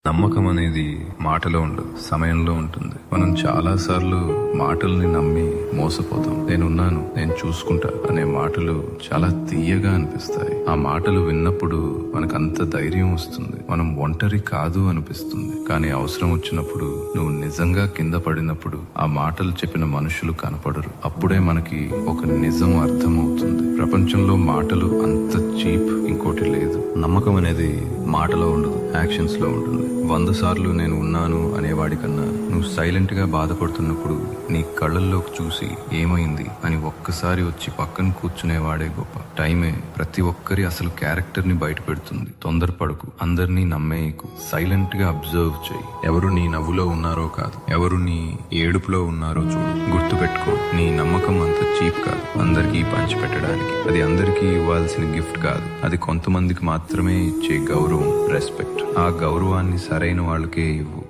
నమ్మకం అనేది మాటలో ఉండదు, సమయంలో ఉంటుంది. మనం చాలా సార్లు మాటల్ని నమ్మి మోసపోతాం. నేనున్నాను, నేను చూసుకుంటా అనే మాటలు చాలా తీయగా అనిపిస్తాయి. ఆ మాటలు విన్నప్పుడు మనకంత ధైర్యం వస్తుంది. మనం ఒంటరి కాదు అనిపిస్తుంది. కానీ అవసరం వచ్చినప్పుడు, నువ్వు నిజంగా కింద పడినప్పుడు ఆ మాటలు చెప్పిన మనుషులు కనపడరు. అప్పుడే మనకి ఒక నిజం అర్థమవుతుంది. ప్రపంచంలో మాటలు అంత చీప్ ఇంకోటి లేదు. నమ్మకం అనేది మాటలో ఉండదు, యాక్షన్స్ లో ఉంటుంది. 100 సార్లు నేను ఉన్నాను అనేవాడి కన్నా, నువ్వు సైలెంట్ గా బాధపడుతున్నప్పుడు నీ కళ్ళల్లోకి చూసి ఏమైంది అని ఒక్కసారి వచ్చి పక్కన కూర్చునేవాడే గొప్ప. టైమే ప్రతి ఒక్కరి అసలు క్యారెక్టర్ ని బయట పెడుతుంది. తొందరపడకు, అందరినీ నమ్మేయకు. సైలెంట్ గా అబ్జర్వ్ చేయి. ఎవరు నీ నవ్వులో ఉన్నారో కాదు, ఎవరు నీ ఏడుపులో ఉన్నారో చూడు. గుర్తు పెట్టుకో, నీ నమ్మకం అంత చీప్ కాదు అందరికీ పంచి పెట్టడానికి. అది అందరికీ ఇవ్వాల్సిన గిఫ్ట్ కాదు, అది కొంతమందికి మాత్రమే ఇచ్చే గౌరవం, రెస్పెక్ట్. ఆ గౌరవాన్ని సరైన వాళ్ళకే ఇవ్వు.